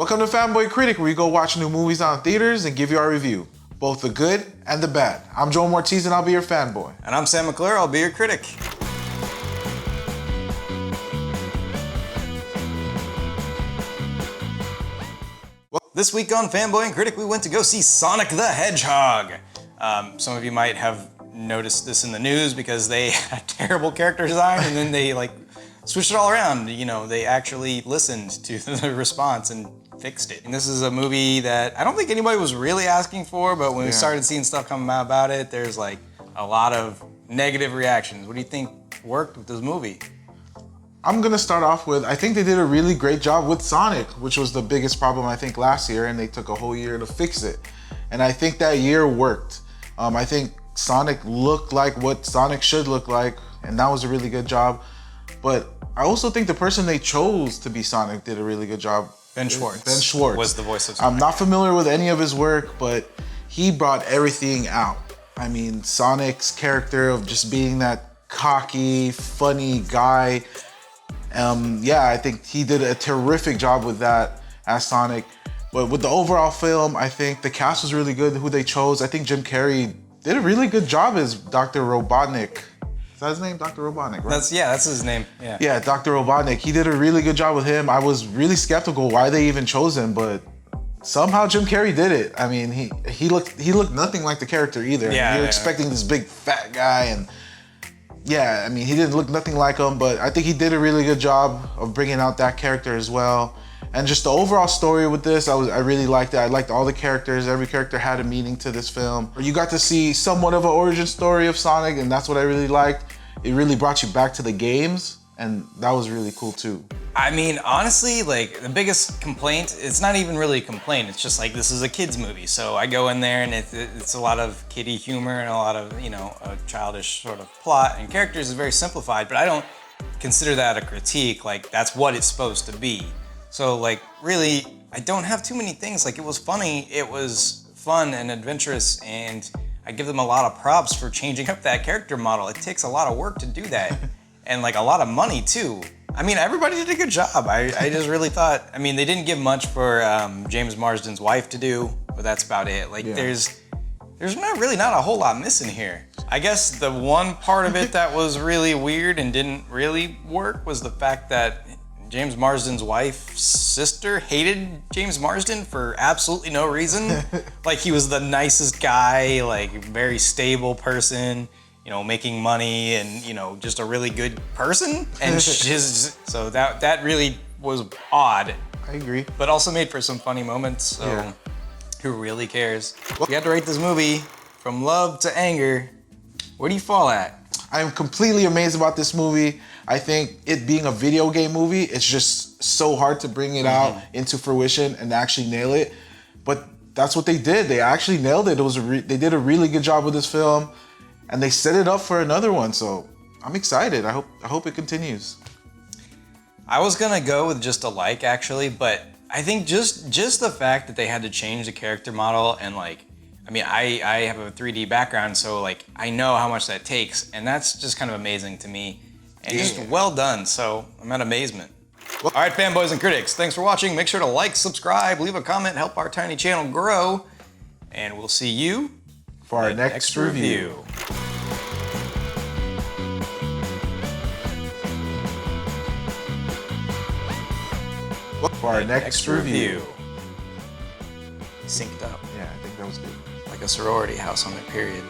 Welcome to Fanboy Critic, where we go watch new movies on theaters and give you our review, both the good and the bad. I'm Joel Mortiz and I'll be your fanboy. And I'm Sam McClure, I'll be your critic. This week on Fanboy and Critic, we went to go see Sonic the Hedgehog. Some of you might have noticed this in the news because they had terrible character design and then they switched it all around. You know, they actually listened to the response and fixed it. And this is a movie that I don't think anybody was really asking for, but when we started seeing stuff come out about it, there's a lot of negative reactions. What do you think worked with this movie? I'm gonna start off with, I think they did a really great job with Sonic, which was the biggest problem I think last year, and they took a whole year to fix it. And I think that year worked. I think Sonic looked like what Sonic should look like, and that was a really good job. But I also think the person they chose to be Sonic did a really good job. Ben Schwartz. Ben Schwartz was the voice of Sonic. I'm not familiar with any of his work, but he brought everything out. I mean, Sonic's character of just being that cocky, funny guy. I think he did a terrific job with that as Sonic. But with the overall film, I think the cast was really good, who they chose. I think Jim Carrey did a really good job as Dr. Robotnik. Is that his name? Dr. Robotnik, right? That's his name, yeah. Yeah, Dr. Robotnik. He did a really good job with him. I was really skeptical why they even chose him, but somehow Jim Carrey did it. I mean, he looked nothing like the character either. You're expecting this big fat guy, and yeah, I mean, he didn't look nothing like him, but I think he did a really good job of bringing out that character as well. And just the overall story with this, I really liked it. I liked all the characters. Every character had a meaning to this film. You got to see somewhat of an origin story of Sonic, and that's what I really liked. It really brought you back to the games, and that was really cool too. I mean, honestly, the biggest complaint, it's not even really a complaint, it's just this is a kid's movie. So I go in there and it's a lot of kiddie humor and a lot of, a childish sort of plot, and characters is very simplified, but I don't consider that a critique. That's what it's supposed to be. So really, I don't have too many things. It was funny, it was fun and adventurous, and I give them a lot of props for changing up that character model. It takes a lot of work to do that, and a lot of money too. I mean, everybody did a good job. I just really thought, I mean, they didn't give much for James Marsden's wife to do, but that's about it. There's not a whole lot missing here. I guess the one part of it that was really weird and didn't really work was the fact that James Marsden's wife's sister hated James Marsden for absolutely no reason. He was the nicest guy, very stable person, making money and, just a really good person. And so that really was odd. I agree. But also made for some funny moments, so who really cares? If you had to rate this movie from love to anger, where do you fall at? I am completely amazed about this movie. I think it being a video game movie, it's just so hard to bring it out into fruition and actually nail it. But that's what they did. They actually nailed it. They did a really good job with this film, and they set it up for another one. So I'm excited. I hope it continues. I was gonna go with just a like, actually, but I think just the fact that they had to change the character model and I mean, I have a 3D background, so I know how much that takes, and that's just kind of amazing to me. And just well done, so I'm at amazement. All right, fanboys and critics, thanks for watching. Make sure to like, subscribe, leave a comment, help our tiny channel grow, and we'll see you for our next review. For our next review. Synced up. Yeah, I think that was good. Like a sorority house on a period.